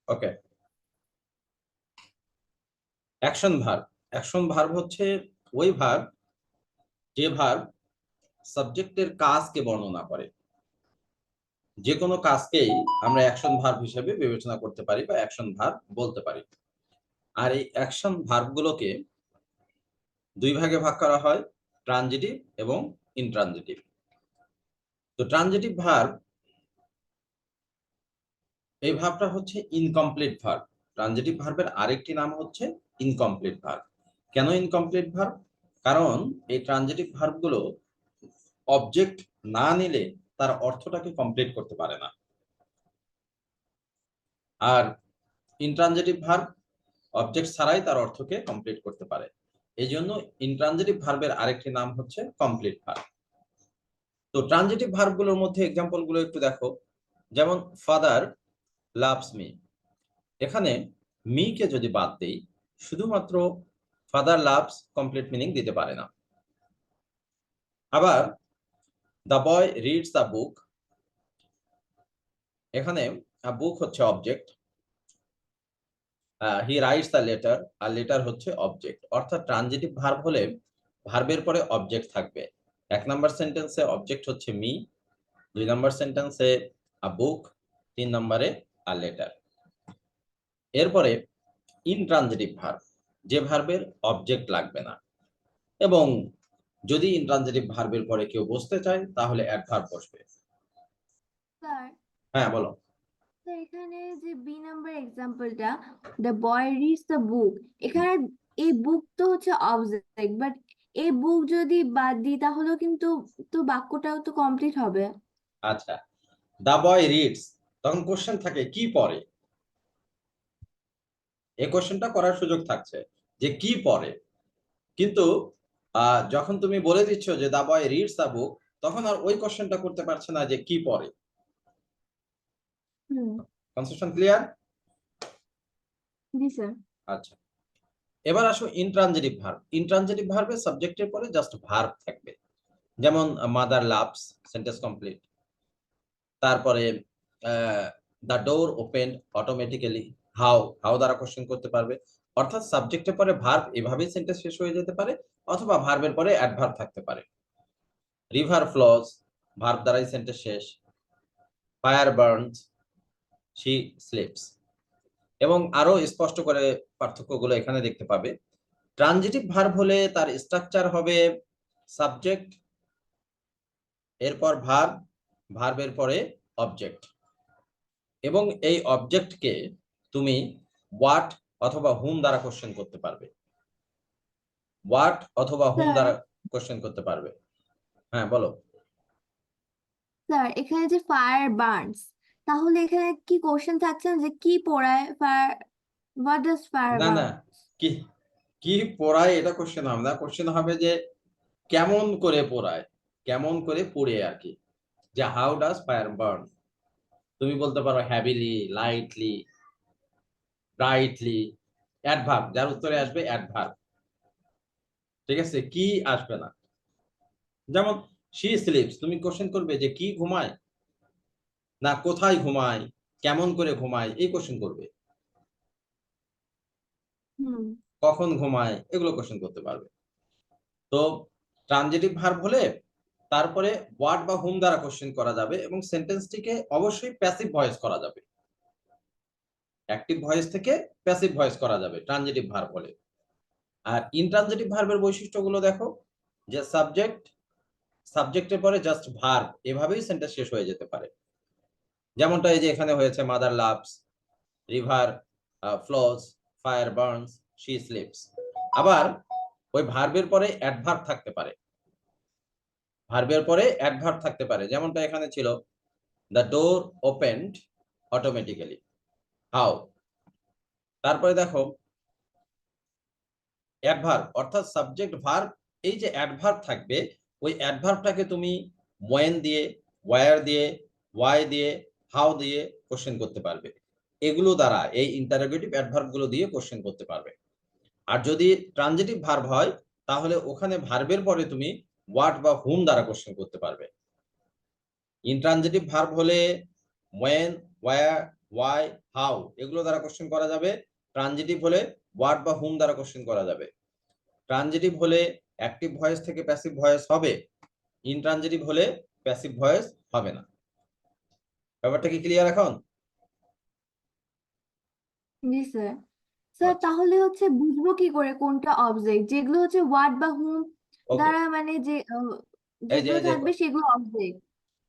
ওকে, action verb. Action verb হচ্ছে ওই verb যে ভার্ব সাবজেক্টের কাজকে বর্ণনা করে। যে কোনো কাজকেই আমরা অ্যাকশন ভার্ব হিসেবে বিবেচনা করতে পারি বা অ্যাকশন ভার্ব বলতে পারি। আর এই অ্যাকশন ভার্বগুলোকে দুই ভাগে ভাগ করা হয়, ট্রানজিটিভ এবং ইনট্রানজিটিভ। তো ট্রানজিটিভ ভার্ব, এই ভার্বটা হচ্ছে ইনকমপ্লিট ভার্ব। ট্রানজিটিভ ভার্বের আরেকটি নাম হচ্ছে ইনকমপ্লিট ভার্ব। কেন ইনকমপ্লিট ভার্ব? কারণ এই ট্রানজিটিভ ভার্বগুলো অবজেক্ট না নিলে তার অর্থটাকে কমপ্লিট করতে পারে না। আর ইনট্রানজিটিভ ভার্ব অবজেক্ট ছাড়াই তার অর্থকে কমপ্লিট করতে পারে। এই জন্য ইনট্রানজিটিভ ভার্বের আরেকটি নাম হচ্ছে কমপ্লিট ভার্ব। তো ট্রানজিটিভ ভার্বগুলোর মধ্যে এক্সাম্পল গুলো একটু দেখো। যেমন ফাদার লাভস মি, এখানে মি কে যদি বাদ দেই, শুধুমাত্র ফাদার লাভস কমপ্লিট মিনিং দিতে পারে না। আবার the boy reads the book, এখানে বুক হচ্ছে object, he writes the letter, আর লেটার হচ্ছে অবজেক্ট। অর্থাৎ ট্রানজিটিভ ভার্ব হলে ভার্বের পরে অবজেক্ট থাকবে। 1 নম্বর সেন্টেন্সে অবজেক্ট হচ্ছে মি, 2 নম্বর সেন্টেন্সে আ বুক, 3 নম্বরে আ লেটার। এরপরে ইনট্রানজিটিভ ভার্ব, যে ভার্বের অবজেক্ট লাগবে না, এবং যদি ইনট্রানজিটিভ ভার্বের পরে কেউ বসতে চায় তাহলে অ্যাডভার্ব বসবে। স্যার, হ্যাঁ বলো। তো এখানে যে বি নাম্বার এক্সাম্পলটা, the boy reads the book, এখানে এই বুক তো হচ্ছে অবজেক্ট, বাট এই বুক যদি বাদ দিই তাহলে কিন্তু তো বাক্যটাও তো কমপ্লিট হবে। আচ্ছা, দ্য বয় রিডস, তখন কোশ্চেন থাকে কি পড়ে। এই কোশ্চেনটা করার সুযোগ থাকছে যে কি পড়ে, কিন্তু যখন তুমি বলে দিচ্ছ যে দ্য বয় রিডস দ্য বুক, তখন আর ওই কোশ্চেনটা করতে পারছে না যে কি পড়ে। Conception clear? জি স্যার। আচ্ছা, এবার আসো ইনট্রানজিটিভ ভার্ব। ইনট্রানজিটিভ ভার্বে সাবজেক্টের পরে জাস্ট ভার্ব থাকবে। যেমন মাদার লাভস, সেন্টেন্স কমপ্লিট। তারপরে the door opened automatically, how, how দ্বারা কোশ্চেন করতে পারবে। অর্থাৎ সাবজেক্টের পরে ভার্ব এভাবেই সেন্টেন্স শেষ হয়ে যেতে পারে, অথবা ভার্বের পরে অ্যাডভার্ব থাকতে পারে। রিভার ফ্লোজ, ভার্ব দ্বারাই সেন্টেন্স শেষ। Fire burns, she sleeps. এবং আরো স্পষ্ট করে পার্থক্যগুলো এখানে দেখতে পাবে। ট্রানজিটিভ ভার্ব হলে তার স্ট্রাকচার হবে সাবজেক্ট, এরপর ভার্ব, ভার্বের পরে অবজেক্ট, এবং এই অবজেক্টকে তুমি হোয়াট অথবা হুম দ্বারা কোশ্চেন করতে পারবে। হোয়াট অথবা হুম স্যার, দ্বারা কোশ্চেন করতে পারবে। হ্যাঁ বলো। স্যার এখানে যে ফায়ার বার্নস, তাহলে এখানে কি কোশ্চেন থাকছে না যে কি পড়ায় ফায়ার, হোয়াট ডাজ ফায়ার না না, বার্ন? কি কি পড়ায় এটা কোশ্চেন হবে না। কোশ্চেন হবে যে কেমন করে পড়ায়, কেমন করে পড়ে আর কি। যে হাউ ডাজ ফায়ার বার্ন, তুমি বলতে পারো হ্যাভিলি, লাইটলি, ব্রাইটলি। অ্যাডভার্ব, যার উত্তরে আসবে অ্যাডভার্ব। ঠিক আছে, কি আসবে না। যেমন শি স্লিপস, তুমি কোশ্চেন করবে যে কি ঘুমায়, না কোথায় ঘুমায়, কেমন করে ঘুমায়, এই কোশ্চেন করবে। কখন ঘুমায়, এগুলো কোশ্চেন করতে পারবে। তো ট্রানজিটিভ ভার্ব হলে তারপরে হোয়াট বা হুম দ্বারা কোশ্চেন করা যাবে, এবং সেন্টেন্সটিকে অবশ্যই প্যাসিভ ভয়েস করা যাবে। অ্যাক্টিভ ভয়েস থেকে প্যাসিভ ভয়েস করা যাবে ট্রানজিটিভ ভার্ব হলে। আর ইনট্রানজিটিভ ভার্বের বৈশিষ্ট্যগুলো দেখো, যে সাবজেক্ট, সাবজেক্টের পরে জাস্ট ভার্ব, এভাবেই সেন্টেন্স শেষ হয়ে যেতে পারে। যেমনটা এই যে এখানে হয়েছে, mother loves, river flows, fire burns, she sleeps. আবার ওই ভার্বের পরে অ্যাডভার্ব থাকতে পারে, ভার্বের পরে অ্যাডভার্ব থাকতে পারে, যেমনটা এখানে ছিল, the door opened automatically, how. তারপরে দেখো অ্যাডভার্ব, অর্থাৎ সাবজেক্ট ভার্ব, এই যে অ্যাডভার্ব থাকবে, ওই অ্যাডভার্বটাকে তুমি when দিয়ে, where দিয়ে, why দিয়ে, how দিয়ে কোশ্চেন করতে পারবে। এগুলো দ্বারা, এই ইন্টারোগেটিভ অ্যাডভার্ব গুলো দিয়ে কোশ্চেন করতে পারবে। আর যদি ট্রানজিটিভ ভার্ব হয়, তাহলে ওখানে ভার্বের পরে তুমি হোয়াট বা হুম দ্বারা কোশ্চেন করতে পারবে। ইনট্রানজিটিভ ভার্ব হলে when, where, ওয়াই, হাউ এগুলো দ্বারা কোশ্চেন করা যাবে। ট্রানজিটিভ হলে হোয়াট বা হুম দ্বারা কোশ্চেন করা যাবে। ট্রানজিটিভ হলে অ্যাক্টিভ ভয়েস থেকে প্যাসিভ ভয়েস হবে, ইনট্রানজিটিভ হলে প্যাসিভ ভয়েস হবে না। ব্যাপারটা কি ক্লিয়ার এখন? জি স্যার। স্যার আচ্ছা, তাহলে হচ্ছে বুঝবো কি করে কোনটা অবজেক্ট, যেগুলো হচ্ছে হোয়াট বা হুম ওকে, দ্বারা মানে যে এই যে যেগুলো এই যে থাকবে সেগুলো অবজেক্ট।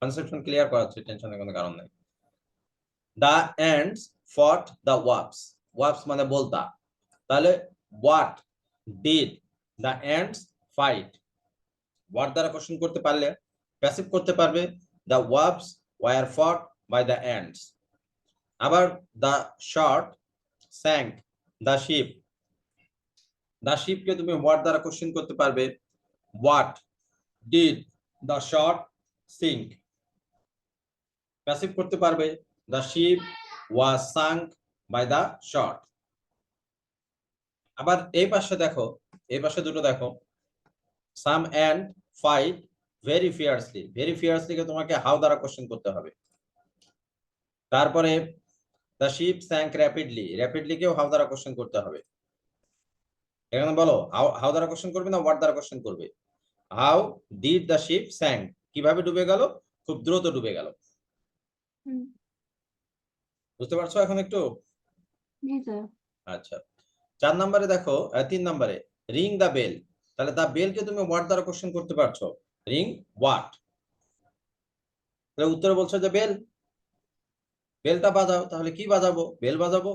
কনসেপশন ক্লিয়ার করাচ্ছে, টেনশনের কোনো কারণ নেই। দা এন্ডস ফট দা ওয়াপস, ওয়াপস মানে বলতা, তাহলে what did the ants fight, what দ্বারা কোশ্চেন করতে পারলে প্যাসিভ করতে পারবে, the wasps were fought by the ants. আবার the storm sank the ship, the শিপকে তুমি হোয়াট দ্বারা কোশ্চেন করতে পারবে, what did the storm sink, passive করতে পারবে, the ship was sunk by the storm. আবার এই পাশে দেখো, এই পাশে দুটো দেখো, some ants fight very fiercely, very fiercely কে তোমাকে হাউ দ্বারা কোশ্চেন করতে হবে। তারপরে the ship sank rapidly, rapidly কেও হাউ দ্বারা কোশ্চেন করতে হবে। এখানে বলো হাউ, হাউ দ্বারা কোশ্চেন করবে না হোয়াট দ্বারা কোশ্চেন করবে? How did the ship sank, কিভাবে ডুবে গেল? খুব দ্রুত ডুবে গেল। হুম। বুঝতে পারছো এখন একটু? জি স্যার। আচ্ছা, 4 নম্বরে দেখো, 3 নম্বরে রিং দা বেল, তাহলে দা বেল কে তুমি হোয়াট দ্বারা কোশ্চেন করতে পারছো, রিং হোয়াট, তাহলে উত্তরে বলছো যে বেল, বেলটা বাজাও, তাহলে কি বাজাবো? বেল বাজাবো।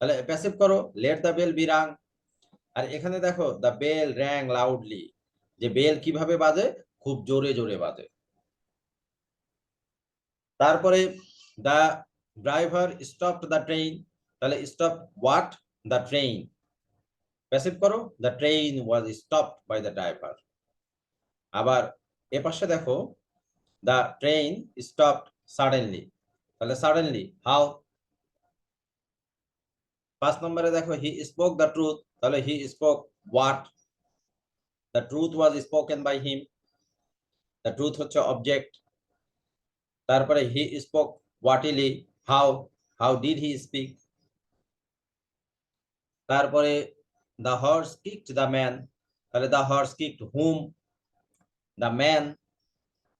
তাহলে প্যাসিভ করো, let the bell be rung. আর এখানে দেখো দা বেল র্যাং লাউডলি, যে বেল কিভাবে বাজে? খুব জোরে জোরে বাজে। তারপরে the driver stopped the train, তাহলে stop what? The train. Passive করো, the train was stopped by the driver. আবার এ পাশে দেখো, দা ট্রেন স্টপড সাডেনলি, তাহলে সাডেনলি হাউ? 5 নম্বরে দেখো হি স্পোক দা ট্রুথ, তাহলে he spoke what? The truth was spoken by him, the truth হচ্ছে অবজেক্ট। তারপরে he spoke whatly, how? How did he speak? তারপরে the horse kicked the man, তাহলে the horse kicked whom? The man,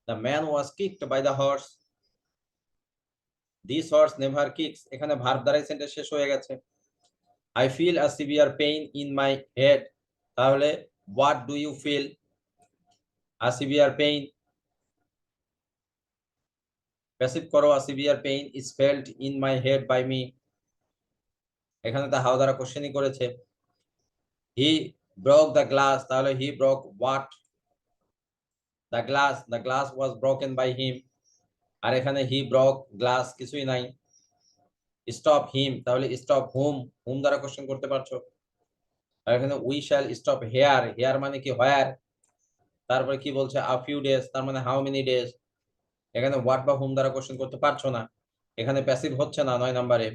the man was kicked by the horse. This horse never kicks, এখানে verb দ্বারাই sentence শেষ হয়ে গেছে। I feel a severe pain in my head, তাহলে what do you feel? A severe pain. Passive করো, a severe pain is felt in my head by me, এখানে তো how দ্বারা কোশ্চেনই করেছে। হি ব্রোক দ্য গ্লাস, তাহলে he broke what? The glass, the glass was broken by him. আর এখানে he broke glass কিছুই নাই। স্টপ হিম, তাহলে স্টপ হুম? হুম দ্বারা কোশ্চেন করতে পারছো। আর এখানে we shall stop here, here মানে কি? হোয়ার। তারপরে কি বলছে? আ ফিউ ডেজ, তার মানে হাউ মেনি ডেজ। এখানে হোয়াট বা হুম দ্বারা কোশ্চেন করতে পারছো না। এখানে প্যাসিভ হচ্ছে না 9 নম্বরে,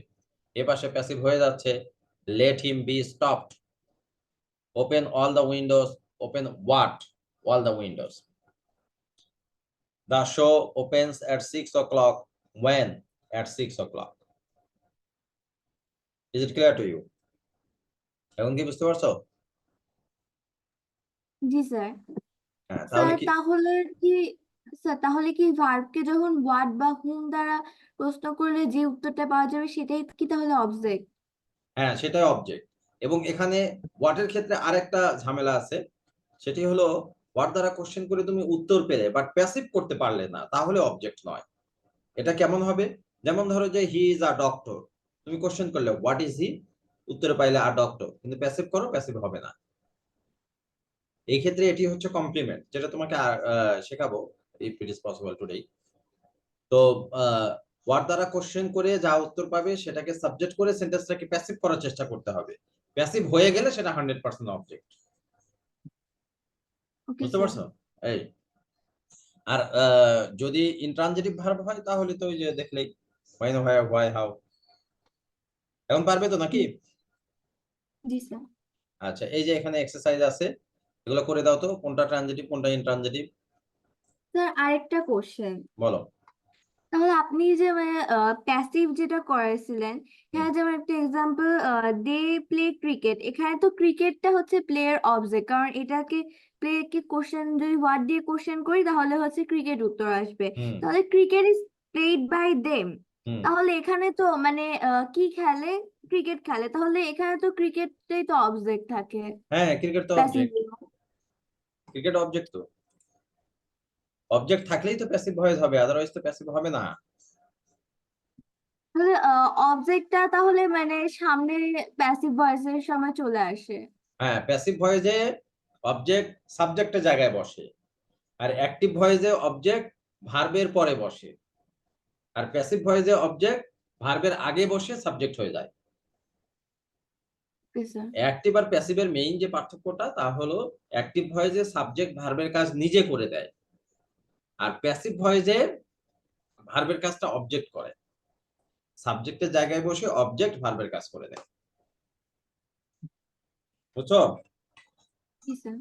এ পাশে প্যাসিভ হয়ে যাচ্ছে। Let him be stopped, open all the Windows, open what? All the Windows. The show opens at 6 o'clock. When? At 6 o'clock. Is it clear to you? এখন কি বুঝতে পারছো? জি স্যার। হ্যাঁ, তাহলে স্যার কি? তাহলে কি স্যার তাহলে কি ভার্বকে যখন হোয়াট বা হুম দ্বারা প্রশ্ন করলে যে উত্তরটা পাওয়া যাবে সেটাই কি তাহলে অবজেক্ট? হ্যাঁ, সেটাই অবজেক্ট। এবং এখানে হোয়াটের ক্ষেত্রে আরেকটা ঝামেলা আছে, সেটি হলো হোয়াট দ্বারা কোশ্চেন করে তুমি উত্তর পেলে বাট প্যাসিভ করতে পারলে না, তাহলে অবজেক্ট নয়। এটা কেমন হবে? যেমন ধরো যে হি ইজ আ ডক্টর, তুমি কোশ্চেন করলে হোয়াট ইজ হি, উত্তরে পাইলে আ ডক্টর, কিন্তু প্যাসিভ করো, প্যাসিভ হবে না। এই ক্ষেত্রে এটি হচ্ছে কমপ্লিমেন্ট, যেটা তোমাকে শেখাবো if it is possible today. তো হোয়াট দ্বারা কোশ্চেন করে যা উত্তর পাবে সেটাকে সাবজেক্ট করে সেন্টেন্সটাকে প্যাসিভ করার চেষ্টা করতে হবে। প্যাসিভ হয়ে গেলে সেটা 100% অবজেক্ট। ওকে বুঝতে স্যার। পারছো? এই, আর যদি ইনট্রানজিটিভ ভার্ব হয় তাহলে তো ওই যে দেখলেই হোয়েন, হোয়ার, হোয়াই, হাউ। এখন পারবে তো নাকি? জি স্যার। আচ্ছা, এই যে এখানে এক্সারসাইজ আছে, এগুলো করে দাও তো, কোনটা ট্রানজিটিভ কোনটা ইনট্রানজিটিভ। স্যার আরেকটা কোশ্চেন। বলো। তাহলে আপনি যে মানে প্যাসিভ যেটা করেছিলেন, হ্যাঁ, যেমন একটা এক্সাম্পল, দে প্লে ক্রিকেট, এখানে তো ক্রিকেটটা হচ্ছে প্লেয়ার অবজেক্ট, কারণ এটাকে প্লে কে কোশ্চেন যদি হোয়াট দিয়ে কোশ্চেন করি তাহলে হচ্ছে ক্রিকেট উত্তর আসবে। হুম তাহলে cricket is played by them, হুম তাহলে এখানে তো মানে কি খেলে, ক্রিকেট খেলে, তাহলে এখানে তো ক্রিকেটটাই তো অবজেক্ট থাকে, হ্যাঁ, ক্রিকেট তো প্যাসিভ। অবজেক্ট, ক্রিকেট অবজেক্ট তো, অবজেক্ট থাকলেই তো প্যাসিভ ভয়েস হবে, আদারওয়াইজ তো প্যাসিভ হবে না। তাহলে অবজেক্টটা তাহলে মানে সামনে প্যাসিভ ভয়েসের সময় চলে আসে। হ্যাঁ, প্যাসিভ ভয়েসে অবজেক্ট সাবজেক্টের জায়গায় বসে, আর অ্যাক্টিভ ভয়েসে অবজেক্ট ভার্বের পরে বসে, আর প্যাসিভ ভয়েসে অবজেক্ট ভার্বের আগে বসে সাবজেক্ট হয়ে যায়। Okay sir. অ্যাক্টিভ আর প্যাসিভের মেইন যে পার্থক্যটা তা হলো অ্যাক্টিভ ভয়েসে সাবজেক্ট ভার্বের কাজ নিজে করে দেয়, আর প্যাসিভ ভয়েসে ভার্বের কাজটা অবজেক্ট করে, সাবজেক্টের জায়গায় বসে অবজেক্ট ভার্বের কাজ করে দেয়। বুঝছো? জি স্যার।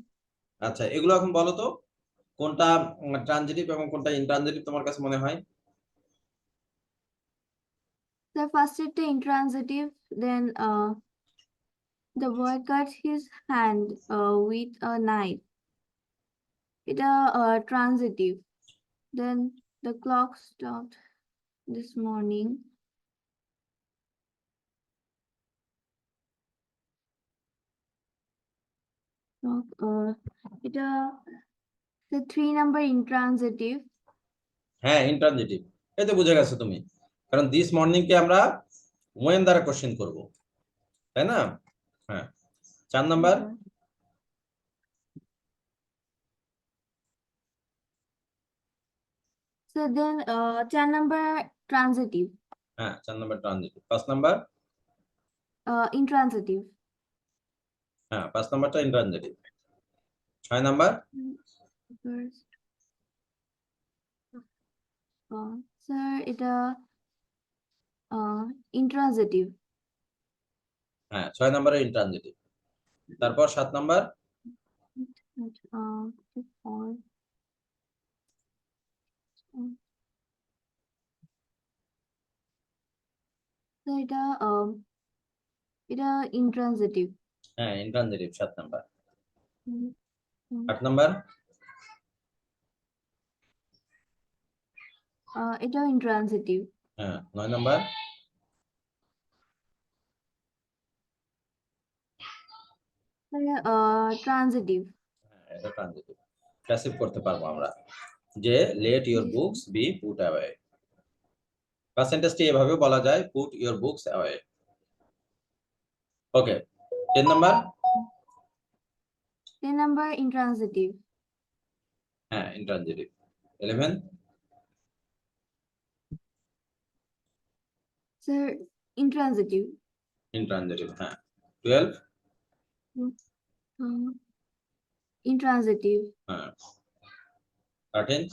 আচ্ছা, এগুলো এখন বলো তো কোনটা ট্রানজিটিভ এবং কোনটা ইনট্রানজিটিভ তোমার কাছে মনে হয়? স্যার ফার্স্ট একটা intransitive, then the boy cut his hand with a knife, এটা transitive. Then the clock stopped this morning, এটা the 3 number intransitive। হ্যাঁ, ইনট্রানজিটিভ, এই তো বুঝে গেছো তুমি, কারণ দিস মর্নিং কে আমরা ওয়েন দ্বারা কোশ্চেন করব, তাই না? হ্যাঁ, 4 number. So then 4 number transitive, হ্যাঁ, 4 নাম্বার ট্রানজিটিভ। 5 নাম্বার। intransitive। হ্যাঁ, 5 নাম্বারটা ইনট্রানজিটিভ। 6 নাম্বার। First, স্যার এটা intransitive। হ্যাঁ, 6 নাম্বারে ইনট্রানজিটিভ। তারপর 7 নাম্বার। Or, স্যার এটা intransitive। হ্যাঁ, ইনট্রানজিটিভ 7 নাম্বার। হুম, হুম। 8 নাম্বার। এটাও intransitive। হ্যাঁ, 9 নাম্বার। transitive। হ্যাঁ, এটা ট্রানজিটিভ, প্যাসিভ করতে পারবো আমরা, যে লেট ইওর জি sir. Books be put away, বা সেন্টেন্সটি এভাবে বলা যায়, put your books away. Okay, 10 number. 10 number intransitive। হ্যাঁ, ইন্ট্রানজিটিভ। 11। Sir intransitive। ইন্ট্রানজিটিভ। হ্যাঁ, 12। হুম, intransitive। হ্যাঁ, 13।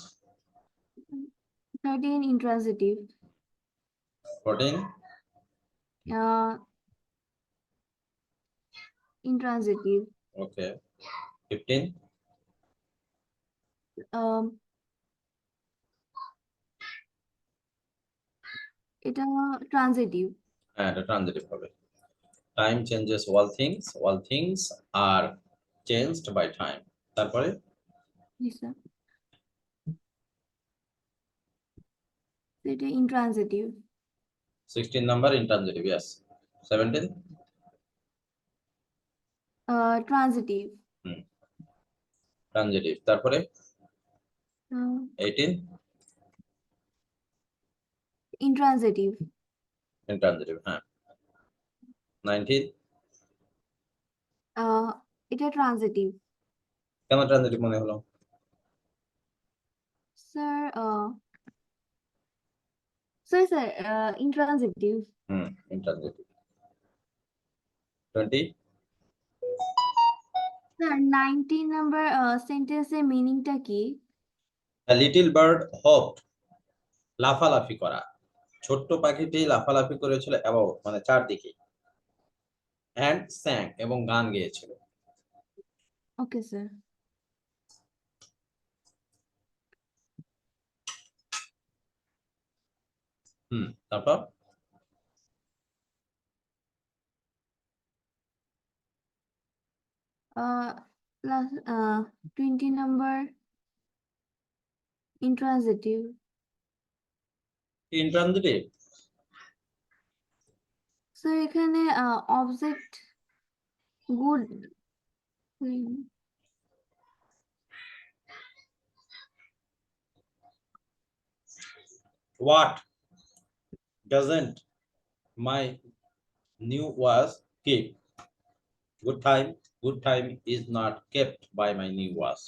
13 intransitive। 14। uh, intransitive। ওকে, 15। um, এটা transitive। হ্যাঁ, এটা ট্রানজিটিভ হবে। Time changes all things are changed by time. তারপরে জি স্যার। এটা intransitive। 16 নাম্বার ইন্ট্রানজিটিভ, ইয়েস। 17। transitive। হুম, ট্রানজিটিভ। তারপরে uh, 18। intransitive। ইন্ট্রানজিটিভ। হ্যাঁ, 19। uh, এটা transitive। কেন ট্রানজিটিভ মনে হলো? Sir sir intransitive। হুম, ইন্ট্রানজিটিভ। 20। স্যার 19 নাম্বার সেন্টেন্সের মিনিংটা কি? A little bird hopped, লাফালাফি করা, ছোট্ট পাখিটি লাফালাফি করেছিল অ্যাবাউট মানে চারদিকে, অ্যান্ড স্যাং এবং গান গেয়েছিল। Okay sir. তারপর last 20 number intransitive. Intransitive sir এখানে object good what doesn't my new was keep good time is not kept by my new was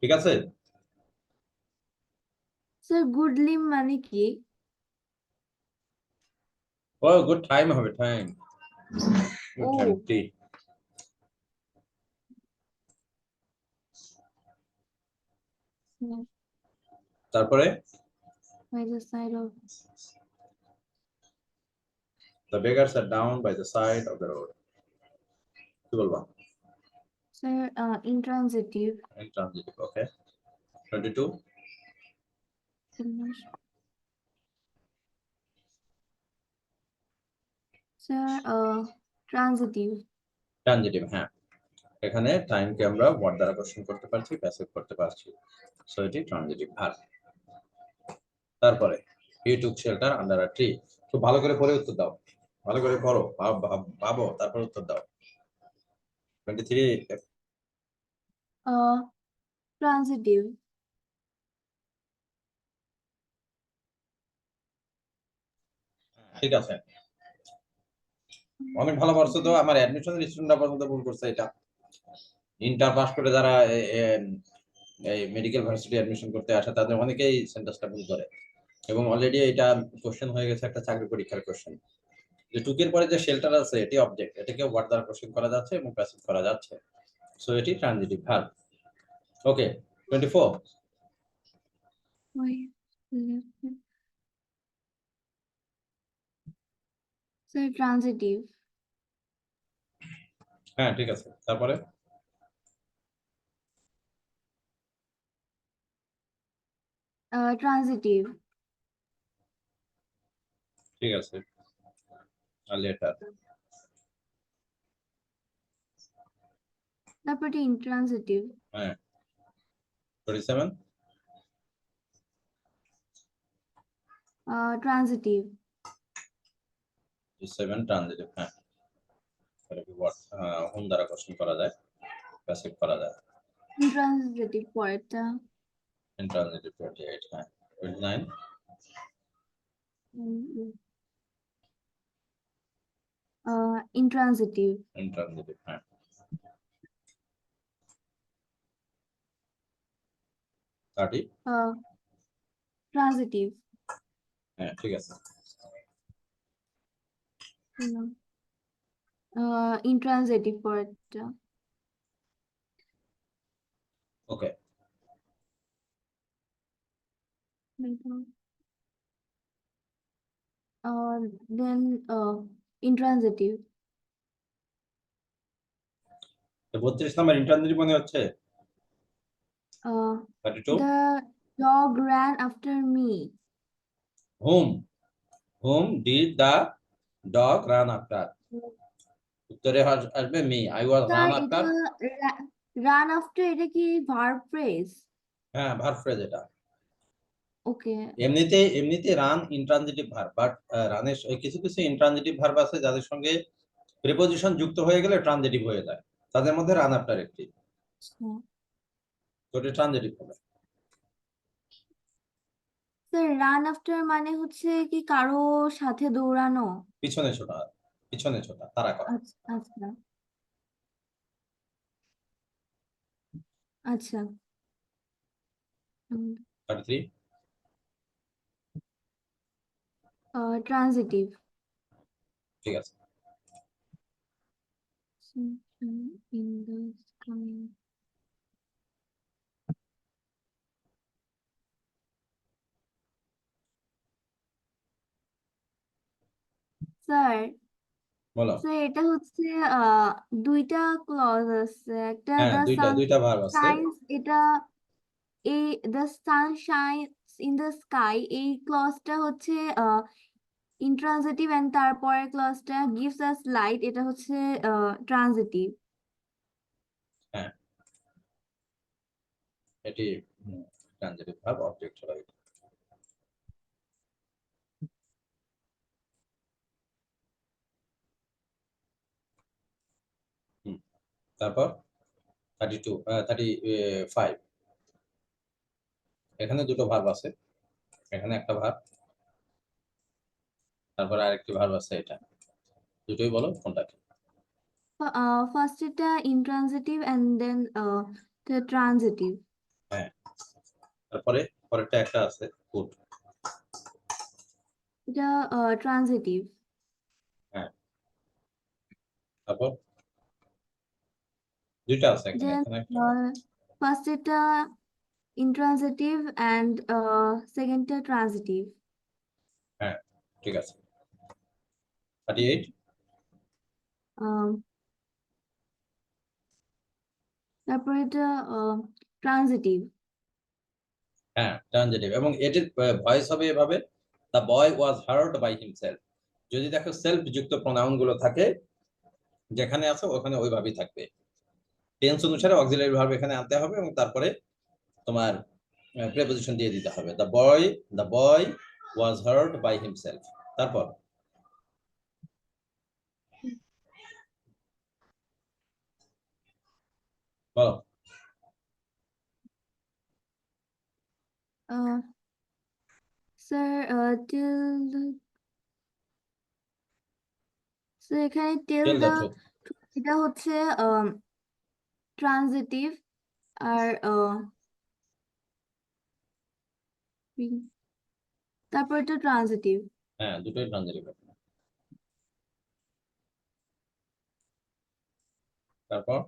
ঠিক আছে স্যার গুড লিম মানে কি? ও গুড টাইম হবে টাইম ও গুড টাইম টি তারপরে by the side of the beggars are down by the side of the road কি বলবা sir intransitive. intransitive okay 22 sir transitive. Transitive হ্যাঁ এখানে টাইমকে আমরা ওয়ার্ড দ্বারা কোশ্চেন করতে পারছি প্যাসিভ করতে পারছি সো এটি ট্রানজিটিভ ভার্ব তারপরে he took shelter under a tree খুব ভালো করে পড়ে উত্তর দাও ভালো করে পড়ো ভাবো তারপর উত্তর দাও 23 Transitive. ঠিক আছে অনেক ভালো পড়ছো তো আমার অ্যাডমিশনের স্টুডেন্টরা পর্যন্ত ভুল করছে এটা ইন্টার পাস করে যারা এই মেডিকেল ভার্সিটি অ্যাডমিশন করতে আসে তাদের অনেকেই সেন্টেন্সটা ভুল করে এবং অলরেডি এটা কোশ্চেন হয়ে গেছে একটা চাকরি পরীক্ষার কোশ্চেন যে টুকের পরে যে শেল্টার আছে এটি অবজেক্ট এটাকে ওয়ার্ড দ্বারা কোশ্চেন করা যাচ্ছে এবং প্যাসিভ করা যাচ্ছে সো এটি transitive verb okay 24 Why? Sir, transitive. হ্যাঁ ঠিক আছে তারপরে Transitive. ঠিক আছে লেটার তারপরে intransitive. হ্যাঁ 27 Transitive. 7 ট্রানজিটিভ হ্যাঁ তাহলে কি ওয়ার্ড হোম দ্বারা কোশ্চেন করা যায় প্যাসিভ করা যায় Intransitive পরেরটা। intransitive 28 হ্যাঁ 29 Intransitive. intransitive হ্যাঁ 30 Transitive. হ্যাঁ ঠিক আছে Intransitive পরেরটা। ওকে Then intransitive. 32 নাম্বার ইন্ট্রানজিটিভ মনে হচ্ছে Uh, 32 the dog ran after me. whom did the dog run after উত্তরে আসবে me I was sir run এটা আফটার রান আফটার এটা কি ভার্ব ফ্রেজ? হ্যাঁ ভার্ব ফ্রেজ এটা ওকে এমনিতে রান ইন্ট্রানজিটিভ ভার্ব বাট রানের কিছু কিছু ইন্ট্রানজিটিভ ভার্ব আছে যাদের সঙ্গে প্রিপোজিশন যুক্ত হয়ে গেলে ট্রানজিটিভ হয়ে যায় তাদের মধ্যে রান আফটার একটি তো এটা ট্রানজিটিভ হবে স্যার রান আফটার মানে হচ্ছে কি কারো সাথে দৌড়ানো? পিছনে ছোটা তারা করা আচ্ছা আচ্ছা আচ্ছা 33 ট্রানজিটিভ। ঠিক আছে in the coming স্যার বলো স্যার এটা হচ্ছে দুইটা ক্লজ আছে একটা হ্যাঁ দ্য দুইটা ভার্ব আছে সানশাইন্স এটা এই দ্য সানশাইন্স ইন দ্য স্কাই, এই ক্লজটা হচ্ছে ইন্ট্রানজিটিভ, এন্ড তারপরের ক্লজটা গিভস আস লাইট, এটা হচ্ছে ট্রানজিটিভ। হ্যাঁ, এটি ট্রানজিটিভ ভার্ব, অবজেক্ট হলো এটা। তারপর 35, এখানে দুটো ভার্ব আছে, এখানে একটা ভার্ব, তারপর আরেকটি ভার্ব আছে, এটা দুটোই বলো কোনটা কি? ফার্স্ট এটা ইন্ট্রানজিটিভ এন্ড দেন ট্রানজিটিভ। হ্যাঁ, তারপরে পরেরটা একটা আছে গুড। এটা ট্রানজিটিভ। হ্যাঁ, তারপর দুইটা আছে এখানে, দেন এখানে একটা। ফার্স্ট এটা ইন্ট্রানজিটিভ এন্ড সেকেন্ডটা ট্রানজিটিভ। হ্যাঁ, ঠিক আছে। 38, তারপর এটা ট্রানজিটিভ। হ্যাঁ ট্রানজিটিভ, এবং এটির ভয়েস হবে এভাবে, the boy was hurt by himself. যদি দেখো সেলফ যুক্ত প্রোনাউন গুলো থাকে, যেখানে আছে ওখানে ওইভাবেই থাকবে। টেন্স অনুসারে অক্সিলারি ভার্ব এখানে আনতে হবে, এবং তারপরে তোমার প্রেপোজিশন দিয়ে দিতে হবে। The boy was hurt by himself. তারপর বলো। স্যার এখানে টেল টেল দ্য দা, ট্রুথ। এটা হচ্ছে ট্রানজিটিভ, আর তারপর এটা ট্রানজিটিভ। হ্যাঁ, দুটোই ট্রানজিটিভ। তারপর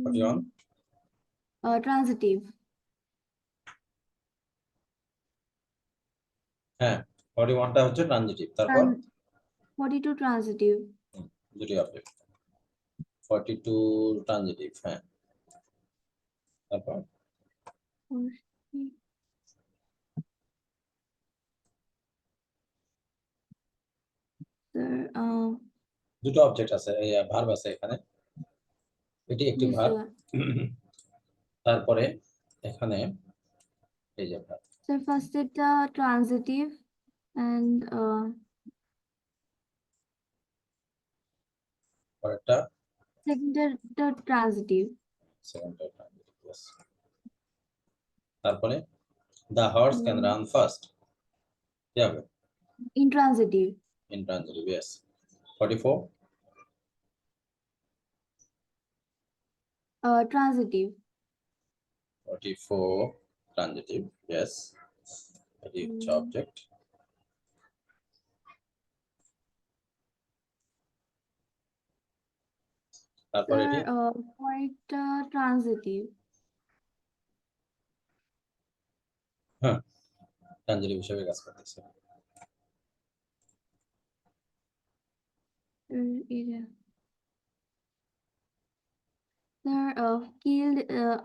41, ট্রানজিটিভ। হ্যাঁ 41টা হচ্ছে ট্রানজিটিভ। তারপর 42 ট্রানজিটিভ। দুটি অবজেক্ট, 42 ট্রানজিটিভ। হ্যাঁ, তারপর স্যার দুটো অবজেক্ট আছে, ভার্ব আছে এখানে, এটি একটি জি ভার্ব। স্যার। তারপরে এখানে এই যে verb, স্যার ফার্স্ট এটা ট্রানজিটিভ এন্ড পরেরটা সেকেন্ডটা ট্রানজিটিভ। সেকেন্ডটা ট্রানজিটিভ। yes. তারপরে the horse can run fast, কি হবে? Intransitive. Intransitive. yes. 44, transitive. 44 transitive. yes. এটি হচ্ছে অবজেক্ট। তারপর স্যার এটি পরেরটা ট্রানজিটিভ। হ্যাঁ ট্রানজিটিভ হিসেবে কাজ করতেছে। এটা স্যার কিল্ড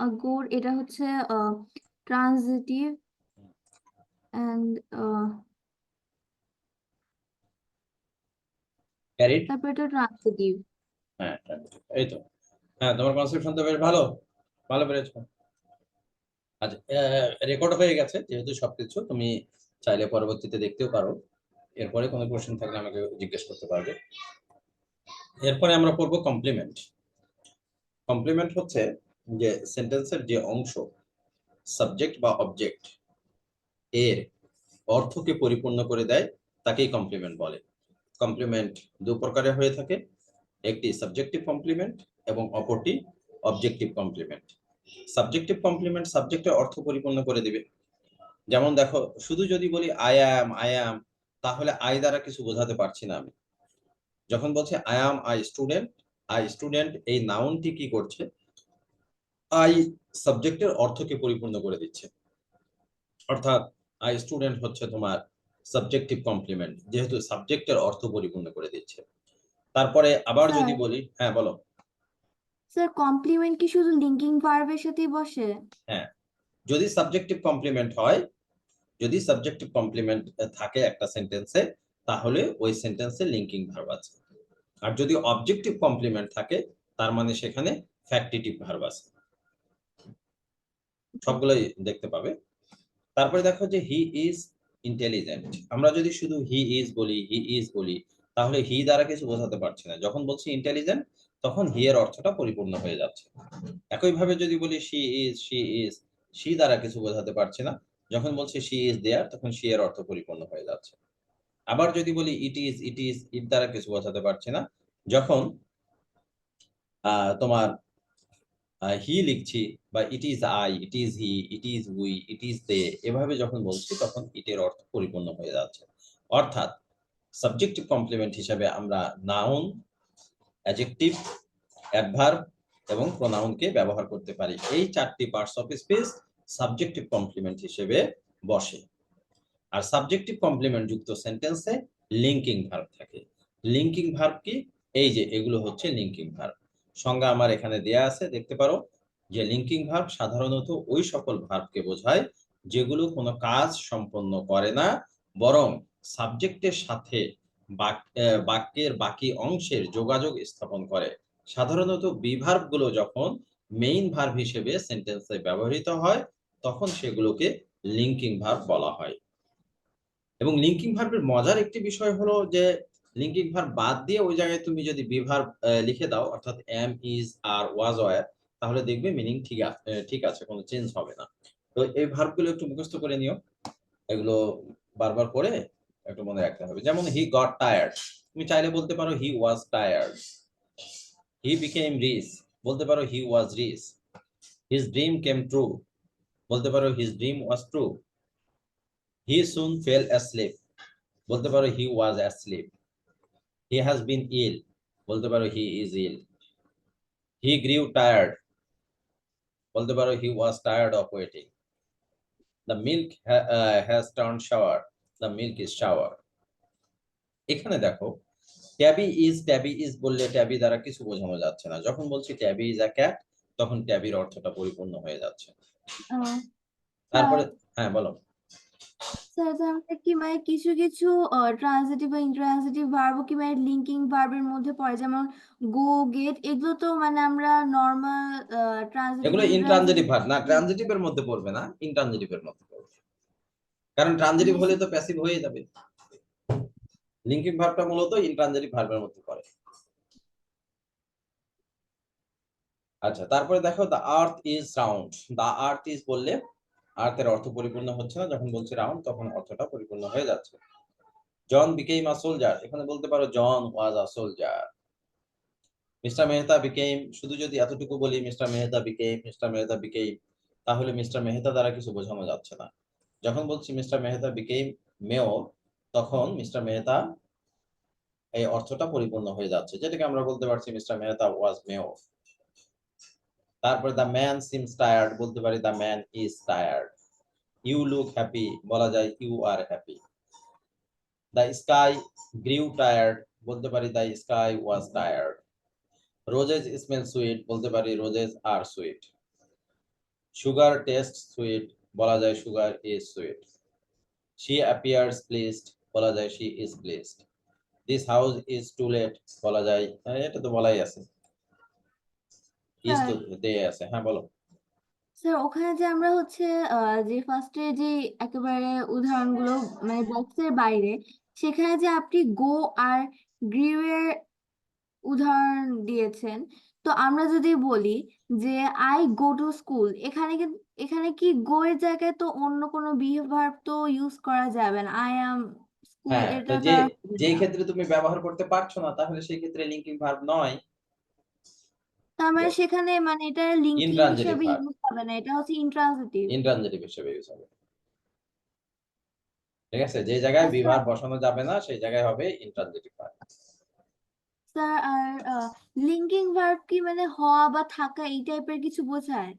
আ গোট, এটা হচ্ছে ট্রানজিটিভ এন্ড ক্যারিড, তারপর এটা ট্রানজিটিভ। হ্যাঁ transitive। এই তো, হ্যাঁ তোমার কনসেপশন তো বেশ ভালো, ভালো পেরেছো। আচ্ছা, রেকর্ড হয়ে গেছে যেহেতু সবকিছু, তুমি চাইলে পরবর্তীতে দেখতেও পারো। এরপরে কোনো কোশ্চেন থাকলে আমাকে জিজ্ঞেস করতে পারবে। এরপরে আমরা পড়বো কমপ্লিমেন্ট। কমপ্লিমেন্ট হচ্ছে যে সেন্টেন্সের যে অংশ সাবজেক্ট বা অবজেক্ট এর অর্থকে পরিপূর্ণ করে দেয়, তাকেই কমপ্লিমেন্ট বলে। কমপ্লিমেন্ট দু প্রকারের হয়ে থাকে, একটি সাবজেক্টিভ কমপ্লিমেন্ট এবং অপরটি অবজেক্টিভ কমপ্লিমেন্ট। সাবজেক্টিভ কমপ্লিমেন্ট সাবজেক্টের অর্থ পরিপূর্ণ করে দিবে। যেমন দেখো, শুধু যদি বলি আই অ্যাম, তাহলে আই দ্বারা কিছু বোঝাতে পারছি না আমি। যখন বলছে আই স্টুডেন্ট, এই নাউনটি কি করছে? আই সাবজেক্টের অর্থকে পরিপূর্ণ করে দিচ্ছে। অর্থাৎ আই স্টুডেন্ট হচ্ছে তোমার সাবজেক্টিভ কমপ্লিমেন্ট, যেহেতু সাবজেক্টের অর্থ পরিপূর্ণ করে দিচ্ছে। তারপরে আবার স্যার যদি বলি, হ্যাঁ বলো। স্যার কমপ্লিমেন্ট কি শুধু লিঙ্কিং ভার্বের সাথেই বসে? হ্যাঁ, যদি সাবজেক্টিভ কমপ্লিমেন্ট হয়, যদি সাবজেক্টিভ কমপ্লিমেন্ট থাকে একটা সেন্টেন্সে, তাহলে ওই সেন্টেন্সে লিঙ্কিং ভার্ব আছে। আর যদি অবজেক্টিভ কমপ্লিমেন্ট থাকে, তার মানে সেখানে ফ্যাক্টিটিভ ভার্ব আছে। সবগুলোই দেখতে পাবে। তারপরে দেখো যে হি ইজ ইন্টেলিজেন্ট। আমরা যদি শুধু হি ইজ বলি, তাহলে হি দ্বারা কিছু বোঝাতে পারছি না। যখন বলছি ইন্টেলিজেন্ট, তখন হি এর অর্থটা পরিপূর্ণ হয়ে যাচ্ছে। একইভাবে যদি বলি শি ইজ, শি দ্বারা কিছু বোঝাতে পারছি না। যখন বলছি শি ইজ দেয়ার, তখন শি এর অর্থ পরিপূর্ণ হয়ে যাচ্ছে। আবার যদি বলি ইট ইজ, ইট দ্বারা কিছু বোঝাতে পারছি না। যখন তোমার হি লিখছি, বা it is I, it is he, it is we, it is they, এভাবে যখন বলছি, তখন ইটের অর্থ পরিপূর্ণ হয়ে যাচ্ছে। অর্থাৎ সাবজেক্টিভ কমপ্লিমেন্ট হিসেবে আমরা নাউন, অ্যাডজেক্টিভ, অ্যাডভার্ব এবং প্রোনাউনকে ব্যবহার করতে পারি। এই 4টি parts of speech subjective complement হিসেবে বসে। আর সাবজেক্টিভ কমপ্লিমেন্ট যুক্ত সেন্টেন্সে লিঙ্কিং ভার্ব থাকে। লিঙ্কিং ভার্ব কি? এই যে এগুলো হচ্ছে লিঙ্কিং ভার্ব। সংজ্ঞা আমার এখানে দেয়া আছে, দেখতে পারো যে লিঙ্কিং ভার্ব সাধারণত ওই সকল ভার্বকে বোঝায় যেগুলো কোনো কাজ সম্পন্ন করে না, বরং সাবজেক্টের সাথে বাক্যের বাকি অংশের যোগাযোগ স্থাপন করে। সাধারণত বি ভার্বগুলো যখন মেইন ভার্ব হিসেবে সেন্টেন্সে ব্যবহৃত হয়, তখন সেগুলোকে লিঙ্কিং ভার্ব বলা হয়। এবং লিঙ্কিং ভার্বের মজার একটি বিষয় হলো যে লিঙ্কিং ভার্ব বাদ দিয়ে ওই জায়গায় তুমি যদি বি ভার্ব লিখে দাও, অর্থাৎ am, is, are, was, were, তাহলে দেখবে মিনিং ঠিক আছে, কোনো চেঞ্জ হবে না। তো এই ভার্বগুলো একটু মুখস্থ করে নিও, এগুলো বারবার করে একটু মনে রাখতে হবে। যেমন হি গট টায়ার্ড, তুমি চাইলে বলতে পারো he was tired. He became rich, বলতে পারো he was rich. His dream came true, বলতে পারো his dream was true. He soon fell asleep, বলতে পারো he was asleep. He has been ইল, বলতে পারো he is ill. He গ্রিউ tired, বলতে পারো he was tired of waiting. The milk has turn sour, the milk is sour. এখানে দেখো tabby is বললে tabby দ্বারা কিছু বোঝানো যাচ্ছে না। যখন বলছি ট্যাবি ইজ আ ক্যাট, তখন ট্যাবির অর্থটা পরিপূর্ণ হয়ে যাচ্ছে। স্যার তারপরে হ্যাঁ বলো। স্যার আমরা কি মানে কিছু কিছু ট্রান্সিটিভ বা ইন্ট্রান্সিটিভ ভার্ব কি মানে লিঙ্কিং ভার্বের মধ্যে পড়ে, যেমন গো, গেট, এগুলো তো মানে আমরা নর্মাল ট্রান্সিটিভ এগুলো ইনট্রানজিটিভ ভার্ব না, ট্রানজিটিভের মধ্যে পড়বে না, ইনট্রানজিটিভের মধ্যে পড়বে। কারণ ট্রানজিটিভ হলে তো প্যাসিভ হয়ে যাবে। লিঙ্কিং ভার্বটা মূলত ইনট্রানজিটিভ ভার্বের মধ্যে পড়ে। আচ্ছা, তারপরে দেখো the earth is round. The earth is বললে আর্থের অর্থ পরিপূর্ণ হচ্ছে না, যখন বলছি রাউন্ড তখন অর্থটা পরিপূর্ণ হয়ে যাচ্ছে। জন বিকেম আ সোলজার, এখানে বলতে পারো John was a soldier. Mister Mehta became, শুধু যদি এতটুকু বলি মিস্টার মেহতা বিকেম, তাহলে মিস্টার মেহতা দ্বারা কিছু বোঝানো যাচ্ছে না। যখন বলছি মিস্টার মেহতা বিকেম মেয়র, তখন মিস্টার মেহতা এই অর্থটা পরিপূর্ণ হয়ে যাচ্ছে, যেটাকে আমরা বলতে পারছি মিস্টার মেহতা ওয়াজ মেয়র। তারপর দ্য ম্যান সিমস টায়ার্ড, বলতে পারি the man is tired. You look happy, বলা যায় you are happy. The sky গ্রিউ tired, বলতে পারি the sky was tired. Roses smell sweet, বলতে পারি roses are sweet. Sugar tastes sweet, বলা যায় sugar is sweet. She appears pleased, বলা যায় she is pleased. This house is to let, বলা যায় এটা তো বলাই আছে, ইজ তো দেয়া আছে। হ্যাঁ বলো। স্যার ওখানে যে আমরা হচ্ছে যে ফার্স্টে যে একেবারে উদাহরণগুলো মানে বক্সের বাইরে, সেখানে যে আপনি গো আর গ্রিউ এর উদাহরণ দিয়েছেন, তো আমরা যদি বলি যে আই গো টু স্কুল, এখানে কি গো এর জায়গায় তো অন্য কোনো বি ভার্ব তো ইউজ করা যাবে না, আই অ্যাম স্কুল হ্যাঁ, তো এটা তো যে আর হবে যেই না। ক্ষেত্রে তুমি ব্যবহার করতে পারছো না, তাহলে সেই ক্ষেত্রে লিঙ্কিং ভার্ব নয়, তার মানে সেখানে মানে এটা লিঙ্কিং ইনট্রানজিটিভ হিসেবে ভার্ব, ইউজ হবে না, এটা হচ্ছে ইন্ট্রান্সিটিভ। ইনট্রানজিটিভ হিসেবে ইউজ হবে। ঠিক আছে, যে জায়গায় বি স্যার ভার্ব বসানো যাবে না, সেই জায়গায় হবে ইনট্রানজিটিভ ভার্ব। স্যার আর লিঙ্কিং ভার্ব কি মানে হওয়া বা থাকা এই টাইপের কিছু বোঝায়?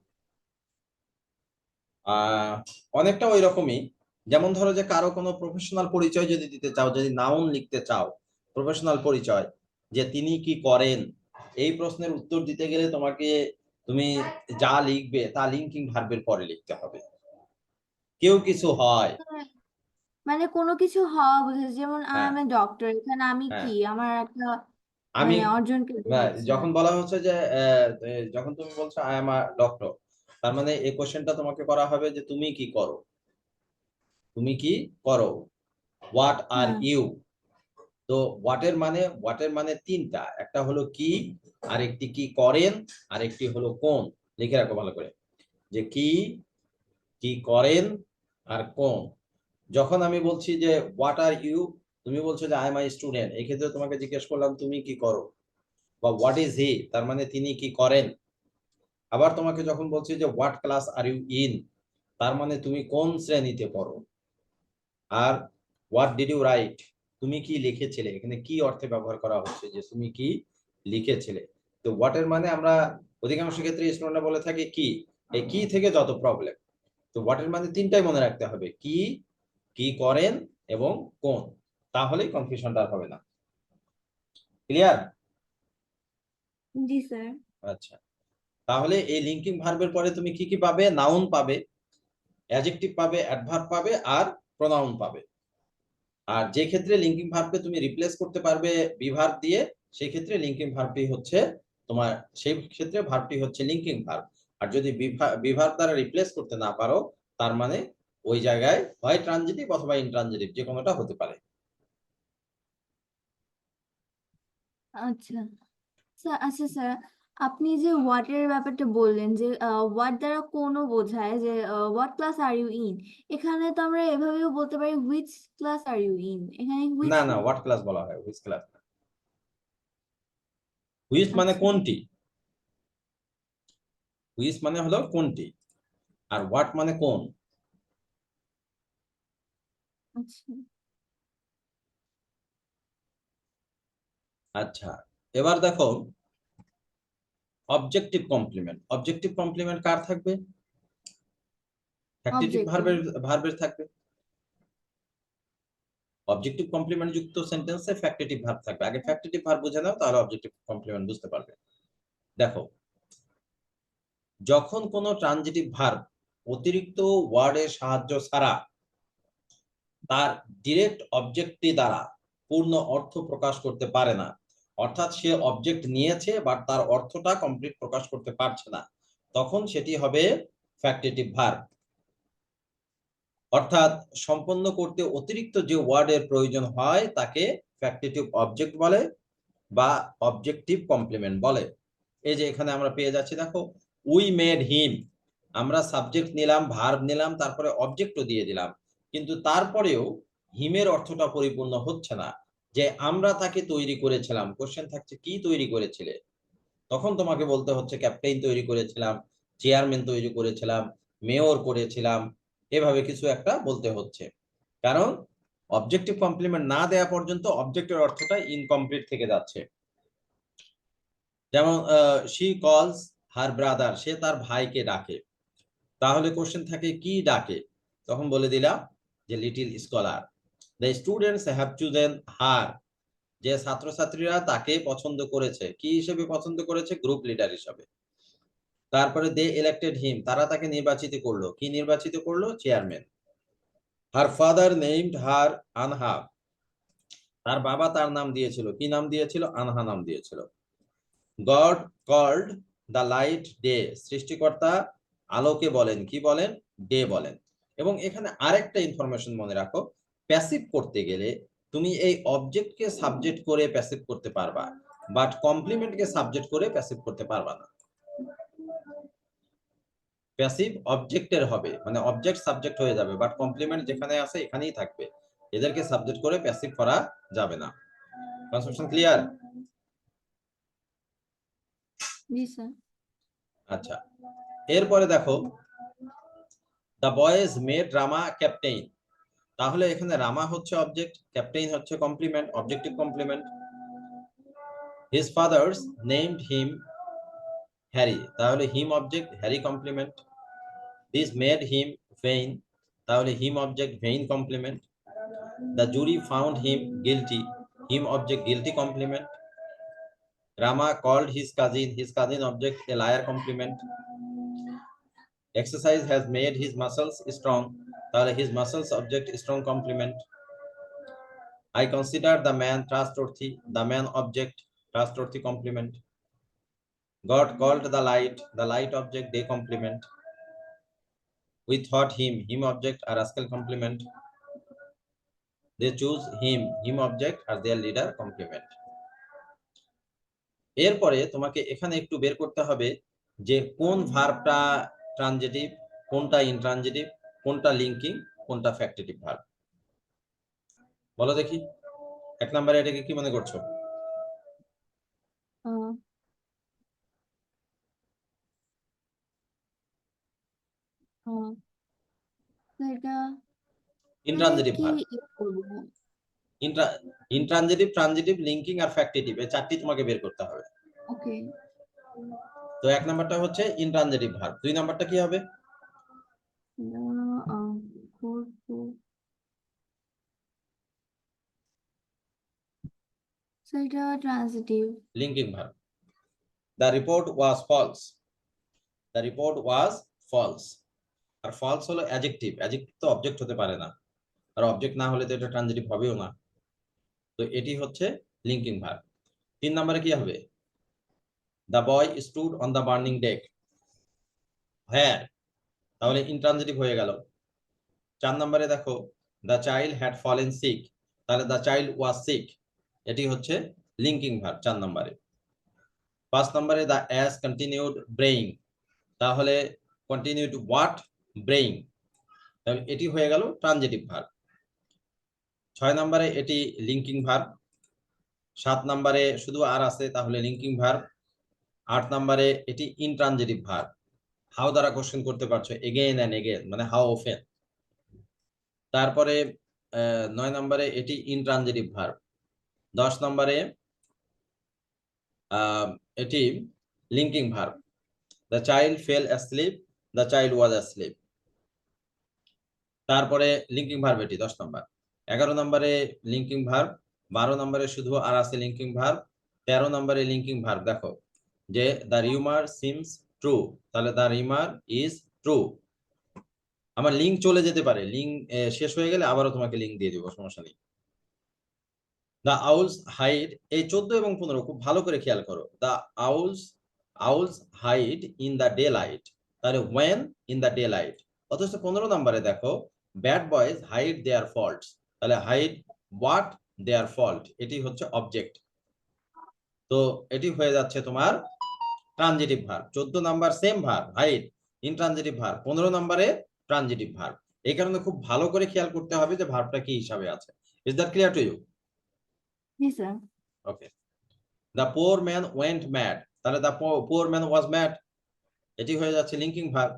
অনেকটা ওই রকমই। যেমন ধরো যে কারো কোনো প্রফেশনাল পরিচয় যদি দিতে চাও, যদি নাউন লিখতে চাও, প্রফেশনাল পরিচয়, যে তিনি কি করেন, এই প্রশ্নের উত্তর দিতে গেলে তুমি যা লিখবে তা লিঙ্কিং ভার্বের পরে লিখতে হবে। কেউ কিছু হয়। মানে কোনো কিছু হওয়া বোঝাচ্ছে, যেমন আই হ্যাঁ এম এ ডক্টর, এখানে আমি হ্যাঁ কি আমার একটা আমি মানে অর্জনকে বোঝাচ্ছে। যখন বলা হচ্ছে যে যখন তুমি বলছো আই এম আ ডক্টর, তার মানে এই কোশ্চেনটা তোমাকে করা হবে যে তুমি কি করো, তুমি কি করো, হোয়াট আর হ্যাঁ ইউ। তো হোয়াটের মানে তিনটা, একটা হলো কি, আর একটি কি করেন, আর একটি হলো কোন। লিখে রাখো ভালো করে, যে কি, কি করেন, আর কোন। যখন আমি বলছি যে হোয়াট আর ইউ, তুমি বলছো যে আই এম আই স্টুডেন্ট, এই ক্ষেত্রে তোমাকে জিজ্ঞেস করলাম তুমি কি করো, বা হোয়াট ইজ হি, তার মানে তিনি কি করেন। আবার তোমাকে যখন বলছি যে what class are you in, তার মানে তুমি কোন শ্রেণীতে পড়ো। আর হোয়াট ডিড ইউ রাইট, তুমি কি লিখেছিলে, এখানে কি অর্থে ব্যবহার করা হচ্ছে, যে তুমি কি লিখেছিলে। তো হোয়াটের মানে আমরা অধিকাংশ ক্ষেত্রে স্টুডেন্টরা বলে থাকি কি, এই কি থেকে যত প্রবলেম। তো হোয়াটের মানে তিনটাই মনে রাখতে হবে, কি, কি করেন, এবং কোন। তাহলেই কনফিউশনটা আর হবে না। ক্লিয়ার? জি স্যার। আচ্ছা, তাহলে এই লিঙ্কিং ভার্বের পরে তুমি কি কি পাবে? নাউন পাবে, অ্যাডজেক্টিভ পাবে, অ্যাডভার্ব পাবে, আর প্রোনাউন পাবে। আর যে ক্ষেত্রে লিঙ্কিং ভার্বকে তুমি রিপ্লেস করতে পারবে বি ভার্ব দিয়ে, সেই ক্ষেত্রে লিঙ্কিং ভার্বটি হচ্ছে তোমার, সেই ক্ষেত্রে ভার্বটি হচ্ছে লিঙ্কিং ভার্ব। আর যদি বি ভার্ব দ্বারা রিপ্লেস করতে না পারো, তার মানে ওই জায়গায় হয় ট্রানজিটিভ অথবা ইনট্রানজিটিভ, যে কোনোটা হতে পারে। আচ্ছা স্যার, আচ্ছা স্যার, আপনি যে হোয়াটের ব্যাপারটা বললেন যে হোয়াট দ্বারা কোনো বোঝায় যে what class are you in, এখানে তো আমরা এভাবেও বলতে পারি which class are you in, এখানে হুইচ না না, নেই। হোয়াট ক্লাস বলা হয়, হুইচ ক্লাস না। হুইচ মানে আচ্ছা কোনটি, হুইচ মানে হলো কোনটি, আর হোয়াট মানে কোন। আচ্ছা। আচ্ছা, এবার দেখো অবজেক্টিভ কমপ্লিমেন্ট। অবজেক্টিভ কমপ্লিমেন্ট কার থাকবে? Factitive objective. ভার্বের থাকবে। অবজেক্টিভ কমপ্লিমেন্ট যুক্ত সেন্টেন্সে ফ্যাক্টিটিভ ভার্ব থাকবে। আগে ফ্যাক্টিটিভ ভার্ব বুঝে নাও, তাহলে অবজেক্টিভ কমপ্লিমেন্ট বুঝতে পারবে। দেখো, যখন কোনো ট্রানজিটিভ ভার্ব অতিরিক্ত ওয়ার্ডের সাহায্য ছাড়া তার ডিরেক্ট অবজেক্টটি দ্বারা পূর্ণ অর্থ প্রকাশ করতে পারে না, অর্থাৎ সে অবজেক্ট নিয়েছে বাট তার অর্থটা কমপ্লিট প্রকাশ করতে পারছে না, তখন সেটি হবে ফ্যাক্টিটিভ ভার্ব। অর্থাৎ সম্পন্ন করতে অতিরিক্ত যে ওয়ার্ডের প্রয়োজন হয় তাকে ফ্যাক্টিটিভ অবজেক্ট বলে, বা অবজেক্টিভ কমপ্লিমেন্ট বলে। এই যে এখানে আমরা পেয়ে যাচ্ছি, দেখো, উই মেড হিম, আমরা সাবজেক্ট নিলাম, ভার্ব নিলাম, তারপরে অবজেক্টও দিয়ে দিলাম, কিন্তু তারপরেও হিমের অর্থটা পরিপূর্ণ হচ্ছে না। যে আমরা তাকে তৈরি করেছিলাম, কোশ্চেন থাকছে কি তৈরি করেছিলে, তখন তোমাকে বলতে হচ্ছে ক্যাপ্টেন তৈরি করেছিলাম, চেয়ারম্যান তৈরি করেছিলাম, মেয়র করেছিলাম, এভাবে কিছু একটা বলতে হচ্ছে। কারণ অবজেক্টিভ কমপ্লিমেন্ট না দেওয়া পর্যন্ত অবজেক্টের অর্থটা ইনকমপ্লিট থেকে যাচ্ছে। যেমন শি কলস হার ব্রাদার, সে তার ভাইকে ডাকে, তাহলে কোশ্চেন থাকে কি ডাকে, তখন বলে দিলাম যে little scholar. The students have chosen her, যে ছাত্রছাত্রীরা তাকে পছন্দ করেছে, কি হিসেবে পছন্দ করেছে? গ্রুপ লিডার হিসেবে। তারপরে দে ইলেক্টেড হিম, তারা তাকে নির্বাচিত করলো, কি নির্বাচিত করলো? চেয়ারম্যান। হার ফাদার নেমড হার আনহা, তার বাবা তার নাম দিয়েছিল, কি নাম দিয়েছিল? আনহা নাম দিয়েছিল। God called the light day, সৃষ্টিকর্তা আলোকে বলেন, কি বলেন? ডে বলেন। এবং এখানে আরেকটা ইনফরমেশন মনে রাখো, প্যাসিভ করতে গেলে তুমি এই অবজেক্টকে সাবজেক্ট করে প্যাসিভ করতে পারবা, বাট কমপ্লিমেন্টকে সাবজেক্ট করে প্যাসিভ করতে পারবা না। প্যাসিভ অবজেক্টের হবে, মানে অবজেক্ট সাবজেক্ট হয়ে যাবে, বাট কমপ্লিমেন্ট যেখানে আছে এখানেই থাকবে, এদেরকে সাবজেক্ট করে প্যাসিভ করা যাবে না। Conception clear? জি স্যার। আচ্ছা, এরপরে দেখো, the boys made Rama captain, তাহলে এখানে রামা হচ্ছে অবজেক্ট, ক্যাপ্টেইন হচ্ছে complement, objective complement. His father's named him Harry, তাহলে him object, Harry complement. This made him vain, তাহলে him object, vain complement. The jury found him guilty, him object, guilty complement. Rama called his cousin object, a liar complement. Exercise has made his muscles strong, তাহলে his muscles object strong complement. I consider the man trustworthy, the man object trustworthy complement. God called the light object they complement. We thought him object are Rascal complement. They choose him object are their leader complement. এরপরে তোমাকে এখানে একটু বের করতে হবে যে কোন ভার্বটা transitive, কোনটা ইনট্রানজিটিভ, কোনটা লিঙ্কিং, কোনটা ফ্যাক্টিটিভ ভার্ব। বলো দেখি 1 নম্বরে এটাকে কি মনে করছো? আহ, আহ, তো এটা ইনট্রানজিটিভ কি ভার্ব, করবো? ইনট্রানজিটিভ, ট্রানজিটিভ, লিঙ্কিং আর ফ্যাক্টিটিভ, এই চারটি তোমাকে বের করতে হবে। ওকে, তো 1 নাম্বারটা হচ্ছে ইনট্রানজিটিভ ভার্ব, 2 নাম্বারটা কি হবে? সেটা transitive. Linking verb. The report was false. The report was false. আর ফলস হলো অ্যাডজেক্টিভ, অ্যাডজেক্টিভ তো অবজেক্ট হতে পারে না, আর অবজেক্ট না হলে তো এটা ট্রানজিটিভ হবেও না। তো এটি হচ্ছে লিঙ্কিং ভার্ব। 3 নম্বরে কি হবে? The boy stood on the burning deck. Where? তাহলে ইনট্রানজিটিভ হয়ে গেল। 4 নম্বরে দেখো the child had fallen sick, তাহলে the child was sick, এটি হচ্ছে লিঙ্কিং ভার্ব 4 নম্বরে। 5 নম্বরে the ass continued braying, তাহলে continued what? Braying, তাহলে এটি হয়ে গেল ট্রানজিটিভ ভার্ব। 6 নম্বরে এটি লিঙ্কিং ভার্ব। 7 নম্বরে শুধু আর আছে, তাহলে লিঙ্কিং ভার্ব। 8 নম্বরে এটি ইনট্রানজিটিভ ভার্ব, হাউ দ্বারা কোশ্চেন করতে পারছো, এগেইন এন্ড এগেইন মানে হাউ অফেন। তারপরে 9 নম্বরে এটি ইনট্রানজিটিভ ভার্ব। 10 নম্বরে এটি linking verb, the child fail asleep, the child was asleep. তারপরে লিঙ্কিং ভার্ব এটি 10 নম্বর। 11 নম্বরে লিঙ্কিং ভার্ব। 12 নম্বরে শুধু আর আছে লিঙ্কিং ভার্ব। 13 নম্বরে লিঙ্কিং ভার্ব দেখো যে দ্য রিউমার সিমস ট্রু, তাহলে দ্য রিউমার ইজ ট্রু। আমার লিঙ্ক চলে যেতে পারে, লিঙ্ক শেষ হয়ে গেলে আবারও তোমাকে লিঙ্ক দিয়ে দিব, সমস্যা নেই। দ্য আউলস হাইড, এই 14 এবং 15 খুব ভালো করে খেয়াল করো। The owls hide in the day light, তাহলে when in the day light. অথচ 15 নম্বরে দেখো bad boys hide their faults, তাহলে হাইড হোয়াট দেয়ার ফল্ট, এটি হচ্ছে অবজেক্ট। তো এটি হয়ে যাচ্ছে তোমার transitive verb. 14 number same verb hide, intransitive verb. 15 নম্বরে ট্রানজিটিভ ভার্ব। এই কারণে খুব ভালো করে খেয়াল করতে হবে যে ভার্বটা কি হিসাবে আছে। Is that clear to you? জি sir. Okay. The poor man went mad, তাহলে the poor man was mad, এটি হয়ে যাচ্ছে linking verb.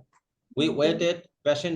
We waited patiently